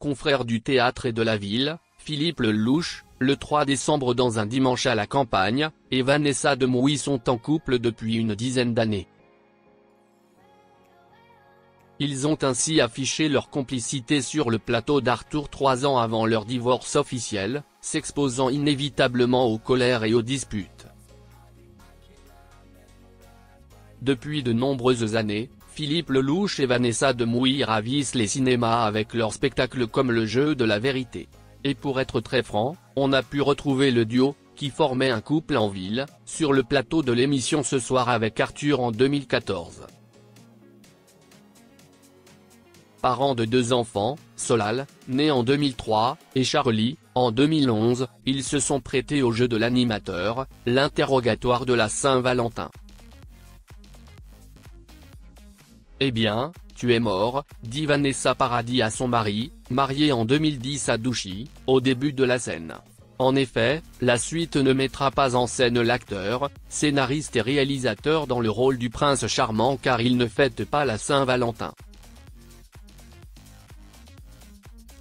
confrère du théâtre et de la ville, Philippe Lelouch, le 3 décembre dans un dimanche à la campagne, et Vanessa Demouy sont en couple depuis une dizaine d'années. Ils ont ainsi affiché leur complicité sur le plateau d'Arthur 3 ans avant leur divorce officiel, s'exposant inévitablement aux colères et aux disputes. Depuis de nombreuses années, Philippe Lelouch et Vanessa Demouy ravissent les cinémas avec leurs spectacles comme Le Jeu de la Vérité. Et pour être très franc, on a pu retrouver le duo, qui formait un couple en ville, sur le plateau de l'émission Ce Soir avec Arthur en 2014. Parents de 2 enfants, Solal, né en 2003, et Charlie, en 2011, ils se sont prêtés au jeu de l'animateur, l'interrogatoire de la Saint-Valentin. Eh bien, tu es mort, dit Vanessa Paradis à son mari, marié en 2010 à Douchy, au début de la scène. En effet, la suite ne mettra pas en scène l'acteur, scénariste et réalisateur dans le rôle du prince charmant car il ne fête pas la Saint-Valentin.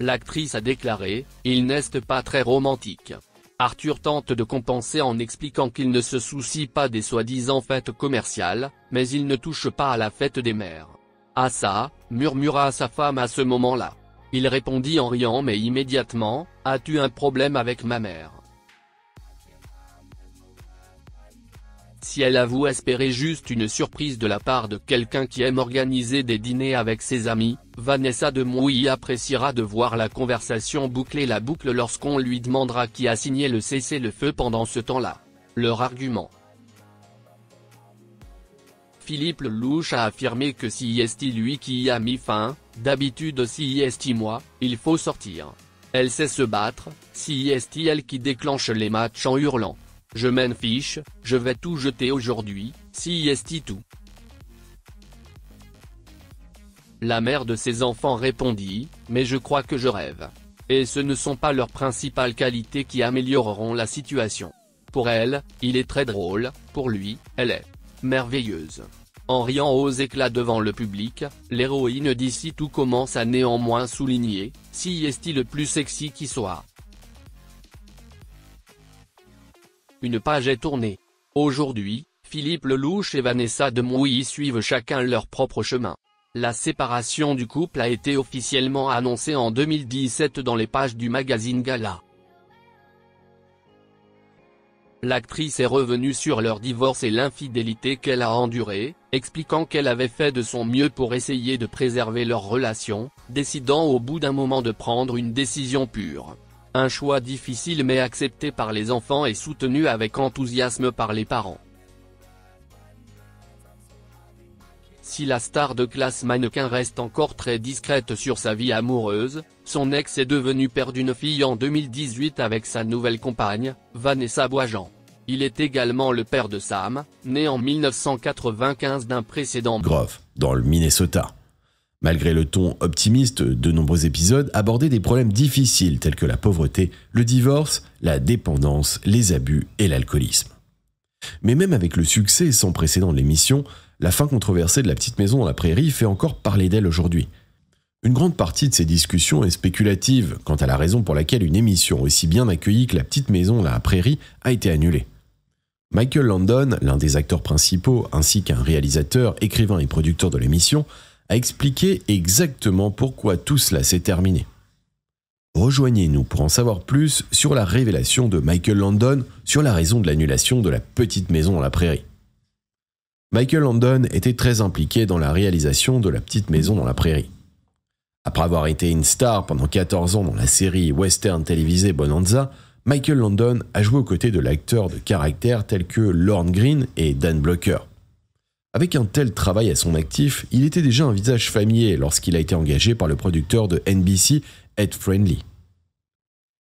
L'actrice a déclaré « Il n'est pas très romantique ». Arthur tente de compenser en expliquant qu'il ne se soucie pas des soi-disant fêtes commerciales, mais il ne touche pas à la fête des mères. « Ah ça », murmura sa femme à ce moment-là. Il répondit en riant mais immédiatement « As-tu un problème avec ma mère ?» Si elle avoue espérer juste une surprise de la part de quelqu'un qui aime organiser des dîners avec ses amis, Vanessa Demouy appréciera de voir la conversation boucler la boucle lorsqu'on lui demandera qui a signé le cessez-le-feu pendant ce temps-là. Leur argument. Philippe Lelouch a affirmé que si est lui qui y a mis fin, d'habitude si est moi, il faut sortir. Elle sait se battre, si est elle qui déclenche les matchs en hurlant. Je m'en fiche, je vais tout jeter aujourd'hui, si est tout. La mère de ses enfants répondit, mais je crois que je rêve. Et ce ne sont pas leurs principales qualités qui amélioreront la situation. Pour elle, il est très drôle, pour lui, elle est merveilleuse. En riant aux éclats devant le public, l'héroïne d'ici tout commence à néanmoins souligner, si est le plus sexy qui soit. Une page est tournée. Aujourd'hui, Philippe Lelouch et Vanessa Demouy suivent chacun leur propre chemin. La séparation du couple a été officiellement annoncée en 2017 dans les pages du magazine Gala. L'actrice est revenue sur leur divorce et l'infidélité qu'elle a endurée, expliquant qu'elle avait fait de son mieux pour essayer de préserver leur relation, décidant au bout d'un moment de prendre une décision pure. Un choix difficile mais accepté par les enfants et soutenu avec enthousiasme par les parents. Si la star de classe mannequin reste encore très discrète sur sa vie amoureuse, son ex est devenu père d'une fille en 2018 avec sa nouvelle compagne, Vanessa Boisjean. Il est également le père de Sam, né en 1995 d'un précédent Grove, dans le Minnesota. Malgré le ton optimiste, de nombreux épisodes abordaient des problèmes difficiles tels que la pauvreté, le divorce, la dépendance, les abus et l'alcoolisme. Mais même avec le succès sans précédent de l'émission, la fin controversée de La Petite Maison dans la Prairie fait encore parler d'elle aujourd'hui. Une grande partie de ces discussions est spéculative quant à la raison pour laquelle une émission aussi bien accueillie que La Petite Maison dans la Prairie a été annulée. Michael Landon, l'un des acteurs principaux ainsi qu'un réalisateur, écrivain et producteur de l'émission, a expliqué exactement pourquoi tout cela s'est terminé. Rejoignez-nous pour en savoir plus sur la révélation de Michael Landon sur la raison de l'annulation de La Petite Maison dans la Prairie. Michael Landon était très impliqué dans la réalisation de La Petite Maison dans la Prairie. Après avoir été une star pendant 14 ans dans la série western télévisée Bonanza, Michael Landon a joué aux côtés de l'acteur de caractère tels que Lorne Greene et Dan Blocker. Avec un tel travail à son actif, il était déjà un visage familier lorsqu'il a été engagé par le producteur de NBC, Ed Friendly.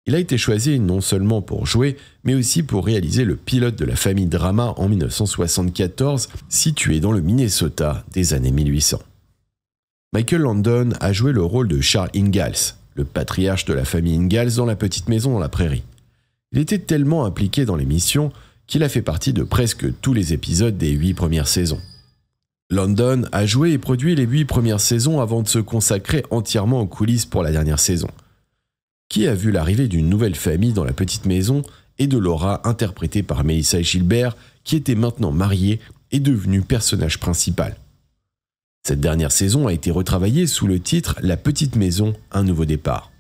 Il a été choisi non seulement pour jouer, mais aussi pour réaliser le pilote de la famille Drama en 1974, situé dans le Minnesota des années 1800. Michael Landon a joué le rôle de Charles Ingalls, le patriarche de la famille Ingalls dans La Petite Maison dans la Prairie. Il était tellement impliqué dans l'émission qu'il a fait partie de presque tous les épisodes des 8 premières saisons. Landon a joué et produit les 8 premières saisons avant de se consacrer entièrement aux coulisses pour la dernière saison. Qui a vu l'arrivée d'une nouvelle famille dans la petite maison et de Laura interprétée par Mélissa Gilbert, qui était maintenant mariée et devenue personnage principal. Cette dernière saison a été retravaillée sous le titre « La petite maison, un nouveau départ ».